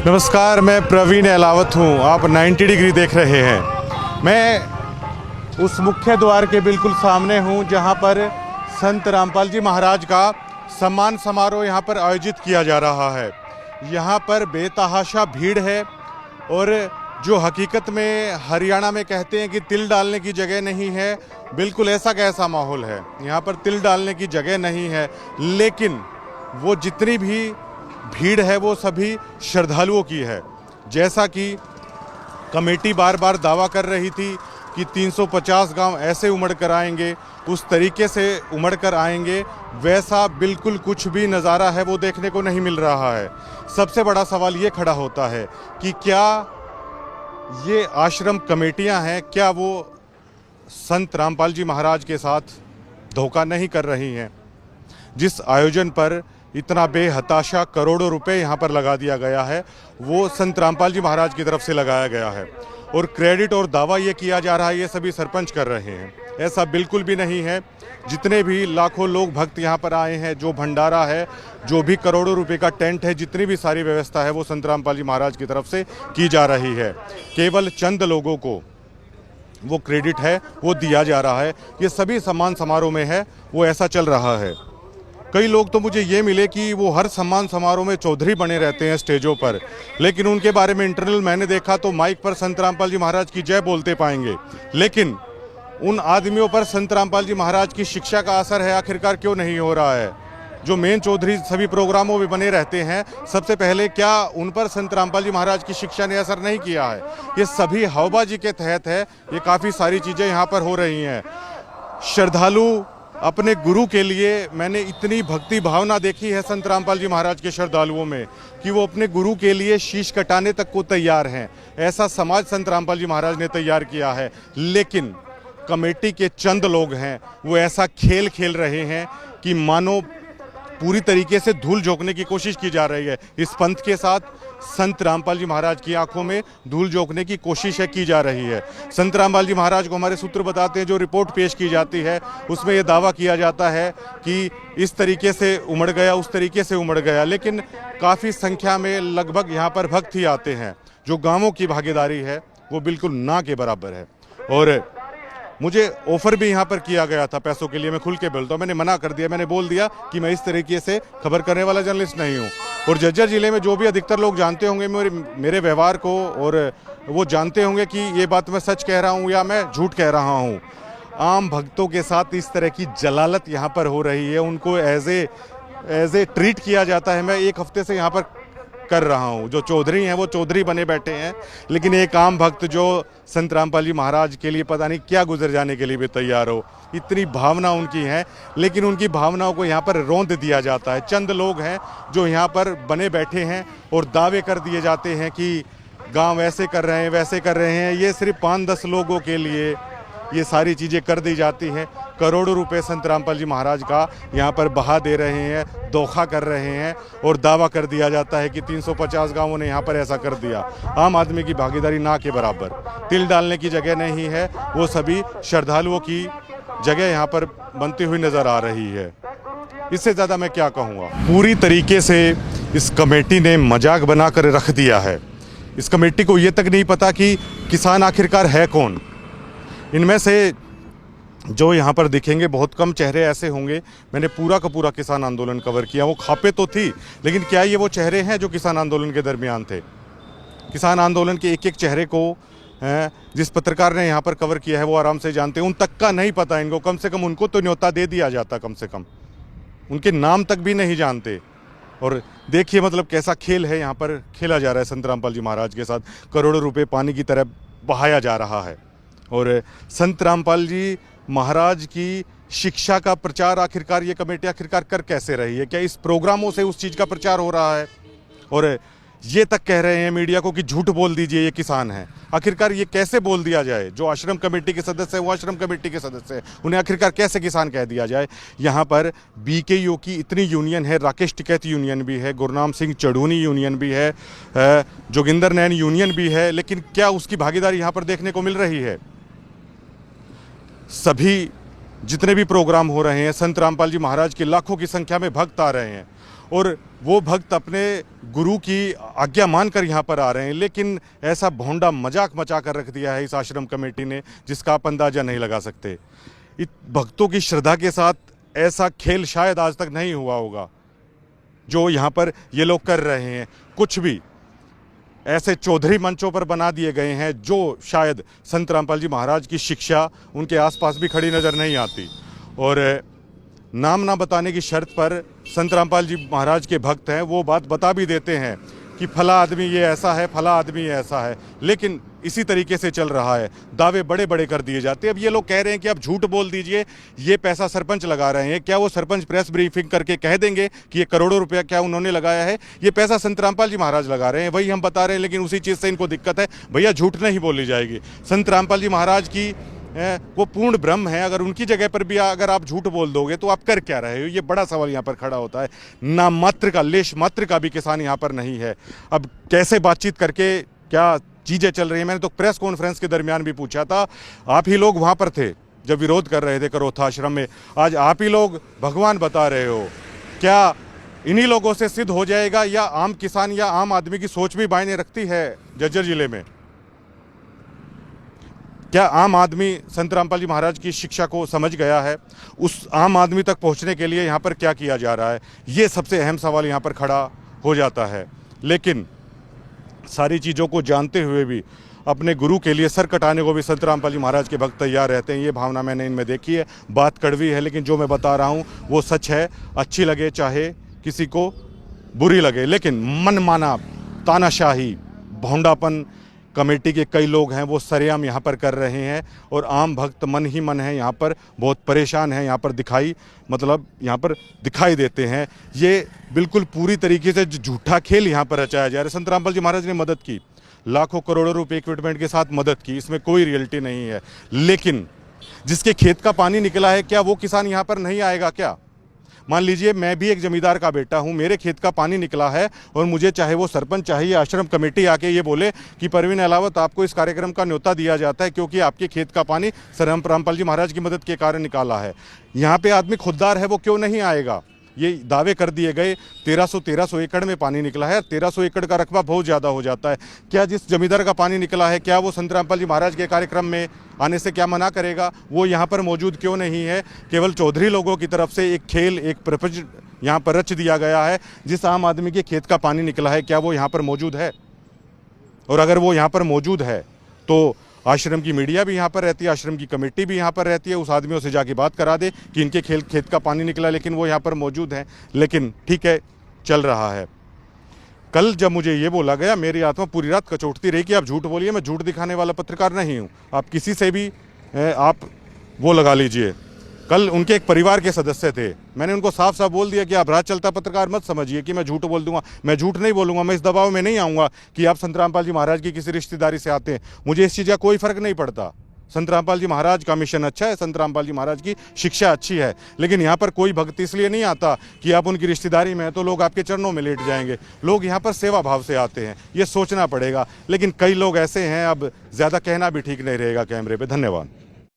नमस्कार, मैं प्रवीण अहलावत हूँ। आप 90 डिग्री देख रहे हैं। मैं उस मुख्य द्वार के बिल्कुल सामने हूँ जहाँ पर संत रामपाल जी महाराज का सम्मान समारोह यहाँ पर आयोजित किया जा रहा है। यहाँ पर बेतहाशा भीड़ है और जो हकीकत में हरियाणा में कहते हैं कि तिल डालने की जगह नहीं है, बिल्कुल ऐसा कैसा माहौल है। यहाँ पर तिल डालने की जगह नहीं है, लेकिन वो जितनी भी भीड़ है वो सभी श्रद्धालुओं की है। जैसा कि कमेटी बार बार दावा कर रही थी कि 350 गांव ऐसे उमड़ कर आएंगे, उस तरीके से उमड़ कर आएंगे, वैसा बिल्कुल कुछ भी नज़ारा है वो देखने को नहीं मिल रहा है। सबसे बड़ा सवाल ये खड़ा होता है कि क्या ये आश्रम कमेटियां हैं, क्या वो संत रामपाल जी महाराज के साथ धोखा नहीं कर रही हैं। जिस आयोजन पर इतना बेहताशा करोड़ों रुपए यहाँ पर लगा दिया गया है, वो संत रामपाल जी महाराज की तरफ से लगाया गया है और क्रेडिट और दावा ये किया जा रहा है ये सभी सरपंच कर रहे हैं। ऐसा बिल्कुल भी नहीं है। जितने भी लाखों लोग भक्त यहाँ पर आए हैं, जो भंडारा है, जो भी करोड़ों रुपए का टेंट है, जितनी भी सारी व्यवस्था है वो संत रामपाल जी महाराज की तरफ से की जा रही है। केवल चंद लोगों को वो क्रेडिट है वो दिया जा रहा है। ये सभी सम्मान समारोह में है वो ऐसा चल रहा है। कई लोग तो मुझे ये मिले कि वो हर सम्मान समारोह में चौधरी बने रहते हैं स्टेजों पर, लेकिन उनके बारे में इंटरनल मैंने देखा तो माइक पर संत रामपाल जी महाराज की जय बोलते पाएंगे, लेकिन उन आदमियों पर संत रामपाल जी महाराज की शिक्षा का असर है आखिरकार क्यों नहीं हो रहा है। जो मेन चौधरी सभी प्रोग्रामों में बने रहते हैं, सबसे पहले क्या उन पर संत रामपाल जी महाराज की शिक्षा ने असर नहीं किया है? ये सभी हवाबाजी के तहत है। ये काफ़ी सारी चीज़ें यहाँ पर हो रही हैं। श्रद्धालु अपने गुरु के लिए, मैंने इतनी भक्ति भावना देखी है संत रामपाल जी महाराज के श्रद्धालुओं में कि वो अपने गुरु के लिए शीश कटाने तक को तैयार हैं। ऐसा समाज संत रामपाल जी महाराज ने तैयार किया है, लेकिन कमेटी के चंद लोग हैं वो ऐसा खेल खेल रहे हैं कि मानो पूरी तरीके से धूल झोंकने की कोशिश की जा रही है। इस पंथ के साथ संत रामपाल जी महाराज की आंखों में धूल झोंकने की कोशिश है की जा रही है। संत रामपाल जी महाराज को हमारे सूत्र बताते हैं, जो रिपोर्ट पेश की जाती है उसमें यह दावा किया जाता है कि इस तरीके से उमड़ गया, उस तरीके से उमड़ गया, लेकिन काफ़ी संख्या में लगभग यहाँ पर भक्त ही आते हैं। जो गाँवों की भागीदारी है वो बिल्कुल ना के बराबर है। और मुझे ऑफर भी यहाँ पर किया गया था पैसों के लिए, मैं खुल के बोलता हूँ, मैंने मना कर दिया। मैंने बोल दिया कि मैं इस तरीके से खबर करने वाला जर्नलिस्ट नहीं हूँ। और झज्जर जिले में जो भी अधिकतर लोग जानते होंगे मेरे व्यवहार को, और वो जानते होंगे कि ये बात मैं सच कह रहा हूँ या मैं झूठ कह रहा हूँ। आम भक्तों के साथ इस तरह की जलालत यहाँ पर हो रही है, उनको एज ए ट्रीट किया जाता है। मैं एक हफ्ते से यहाँ पर कर रहा हूँ। जो चौधरी हैं वो चौधरी बने बैठे हैं, लेकिन एक आम भक्त जो संत रामपाल जी महाराज के लिए पता नहीं क्या गुजर जाने के लिए भी तैयार हो, इतनी भावना उनकी है, लेकिन उनकी भावनाओं को यहाँ पर रौंद दिया जाता है। चंद लोग हैं जो यहाँ पर बने बैठे हैं और दावे कर दिए जाते हैं कि गांव ऐसे कर रहे हैं, वैसे कर रहे हैं। ये सिर्फ 5-10 लोगों के लिए ये सारी चीज़ें कर दी जाती हैं। करोड़ों रुपए संत रामपाल जी महाराज का यहाँ पर बहा दे रहे हैं, धोखा कर रहे हैं और दावा कर दिया जाता है कि 350 गांवों ने यहाँ पर ऐसा कर दिया। आम आदमी की भागीदारी ना के बराबर। तिल डालने की जगह नहीं है, वो सभी श्रद्धालुओं की जगह यहाँ पर बनती हुई नज़र आ रही है। इससे ज़्यादा मैं क्या कहूँगा। पूरी तरीके से इस कमेटी ने मजाक बना कर रख दिया है। इस कमेटी को ये तक नहीं पता कि किसान आखिरकार है कौन। इनमें से जो यहाँ पर दिखेंगे बहुत कम चेहरे ऐसे होंगे। मैंने पूरा का पूरा किसान आंदोलन कवर किया। वो खापे तो थी, लेकिन क्या ये वो चेहरे हैं जो किसान आंदोलन के दरमियान थे? किसान आंदोलन के एक एक चेहरे को जिस पत्रकार ने यहाँ पर कवर किया है वो आराम से जानते हैं। उन तक का नहीं पता इनको। कम से कम उनको तो न्योता दे दिया जाता, कम से कम उनके नाम तक भी नहीं जानते। और देखिए मतलब कैसा खेल है यहाँ पर खेला जा रहा है संत रामपाल जी महाराज के साथ। करोड़ों रुपये पानी की तरह बहाया जा रहा है। और संत रामपाल जी महाराज की शिक्षा का प्रचार आखिरकार ये कमेटी आखिरकार कर कैसे रही है? क्या इस प्रोग्रामों से उस चीज़ का प्रचार हो रहा है? और ये तक कह रहे हैं मीडिया को कि झूठ बोल दीजिए, ये किसान है। आखिरकार ये कैसे बोल दिया जाए? जो आश्रम कमेटी के सदस्य हैं वो आश्रम कमेटी के सदस्य हैं, उन्हें आखिरकार कैसे किसान कह दिया जाए? यहाँ पर BKU की इतनी यूनियन है, राकेश टिकैत यूनियन भी है, गुरनाम सिंह चढ़ूनी यूनियन भी है, जोगिंदर नैन यूनियन भी है, लेकिन क्या उसकी भागीदारी यहाँ पर देखने को मिल रही है? सभी जितने भी प्रोग्राम हो रहे हैं, संत रामपाल जी महाराज के लाखों की संख्या में भक्त आ रहे हैं और वो भक्त अपने गुरु की आज्ञा मानकर यहाँ पर आ रहे हैं, लेकिन ऐसा भोंडा मजाक मचा कर रख दिया है इस आश्रम कमेटी ने जिसका आप अंदाज़ा नहीं लगा सकते। भक्तों की श्रद्धा के साथ ऐसा खेल शायद आज तक नहीं हुआ होगा जो यहाँ पर ये लोग कर रहे हैं। कुछ भी ऐसे चौधरी मंचों पर बना दिए गए हैं जो शायद संत रामपाल जी महाराज की शिक्षा उनके आसपास भी खड़ी नज़र नहीं आती। और नाम ना बताने की शर्त पर संत रामपाल जी महाराज के भक्त हैं वो बात बता भी देते हैं कि फला आदमी ये ऐसा है, फला आदमी ये ऐसा है, लेकिन इसी तरीके से चल रहा है। दावे बड़े बड़े कर दिए जाते हैं। अब ये लोग कह रहे हैं कि आप झूठ बोल दीजिए, ये पैसा सरपंच लगा रहे हैं। क्या वो सरपंच प्रेस ब्रीफिंग करके कह देंगे कि ये करोड़ों रुपया क्या उन्होंने लगाया है? ये पैसा संत रामपाल जी महाराज लगा रहे हैं, वही हम बता रहे हैं, लेकिन उसी चीज़ से इनको दिक्कत है। भैया झूठ नहीं बोली जाएगी। संत रामपाल जी महाराज की वो पूर्ण ब्रह्म है, अगर उनकी जगह पर भी अगर आप झूठ बोल दोगे तो आप कर क्या रहे हो? ये बड़ा सवाल यहाँ पर खड़ा होता है। ना मात्र का, लेश मात्र का भी किसान यहाँ पर नहीं है। अब कैसे बातचीत करके क्या चीज़ें चल रही हैं? मैंने तो प्रेस कॉन्फ्रेंस के दरमियान भी पूछा था, आप ही लोग वहाँ पर थे जब विरोध कर रहे थे करोथा आश्रम में, आज आप ही लोग भगवान बता रहे हो। क्या इन्हीं लोगों से सिद्ध हो जाएगा या आम किसान या आम आदमी की सोच भी मायने रखती है झज्जर जिले में? क्या आम आदमी संत रामपाल जी महाराज की शिक्षा को समझ गया है? उस आम आदमी तक पहुंचने के लिए यहाँ पर क्या किया जा रहा है? ये सबसे अहम सवाल यहाँ पर खड़ा हो जाता है। लेकिन सारी चीज़ों को जानते हुए भी अपने गुरु के लिए सर कटाने को भी संत रामपाल जी महाराज के भक्त तैयार रहते हैं। ये भावना मैंने इनमें देखी है। बात कड़वी है, लेकिन जो मैं बता रहा हूँ वो सच है। अच्छी लगे चाहे किसी को बुरी लगे, लेकिन मनमाना तानाशाही भोंडापन कमेटी के कई लोग हैं वो सरेआम यहाँ पर कर रहे हैं, और आम भक्त मन ही मन है यहाँ पर बहुत परेशान है। यहाँ पर यहाँ पर दिखाई देते हैं। ये बिल्कुल पूरी तरीके से झूठा खेल यहाँ पर रचाया जा रहा है। संत रामपाल जी महाराज ने मदद की, लाखों करोड़ों रुपए इक्विपमेंट के साथ मदद की, इसमें कोई रियलिटी नहीं है। लेकिन जिसके खेत का पानी निकला है, क्या वो किसान यहाँ पर नहीं आएगा? क्या मान लीजिए मैं भी एक जमींदार का बेटा हूं, मेरे खेत का पानी निकला है और मुझे चाहे वो सरपंच चाहे आश्रम कमेटी आके ये बोले कि परवीन अहलावत आपको इस कार्यक्रम का न्योता दिया जाता है क्योंकि आपके खेत का पानी सर रामपाल जी महाराज की मदद के कारण निकाला है। यहाँ पे आदमी खुददार है, वो क्यों नहीं आएगा? ये दावे कर दिए गए 1300 एकड़ में पानी निकला है। 1300 एकड़ का रकबा बहुत ज़्यादा हो जाता है। क्या जिस जमींदार का पानी निकला है, क्या वो संत रामपाल जी महाराज के कार्यक्रम में आने से क्या मना करेगा? वो यहाँ पर मौजूद क्यों नहीं है? केवल चौधरी लोगों की तरफ से एक खेल, एक प्रपंच यहाँ पर रच दिया गया है। जिस आम आदमी के खेत का पानी निकला है, क्या वो यहाँ पर मौजूद है? और अगर वो यहाँ पर मौजूद है तो आश्रम की मीडिया भी यहाँ पर रहती है, आश्रम की कमेटी भी यहाँ पर रहती है। उस आदमियों से जाके बात करा दे कि इनके खेत का पानी निकला, लेकिन वो यहाँ पर मौजूद हैं। लेकिन ठीक है, चल रहा है। कल जब मुझे ये बोला गया, मेरी आत्मा पूरी रात कचोटती रही कि आप झूठ बोलिए। मैं झूठ दिखाने वाला पत्रकार नहीं हूँ। आप किसी से भी आप वो लगा लीजिए। कल उनके एक परिवार के सदस्य थे, मैंने उनको साफ साफ बोल दिया कि आप रात चलता पत्रकार मत समझिए कि मैं झूठ बोल दूंगा। मैं झूठ नहीं बोलूंगा। मैं इस दबाव में नहीं आऊँगा कि आप संत रामपाल जी महाराज की किसी रिश्तेदारी से आते हैं। मुझे इस चीज़ का कोई फ़र्क नहीं पड़ता। संत रामपाल जी महाराज का मिशन अच्छा है, संत रामपाल जी महाराज की शिक्षा अच्छी है, लेकिन यहाँ पर कोई भक्त इसलिए नहीं आता कि आप उनकी रिश्तेदारी में हैं तो लोग आपके चरणों में लेट जाएंगे। लोग यहाँ पर सेवा भाव से आते हैं, ये सोचना पड़ेगा। लेकिन कई लोग ऐसे हैं, अब ज़्यादा कहना भी ठीक नहीं रहेगा कैमरे पे। धन्यवाद।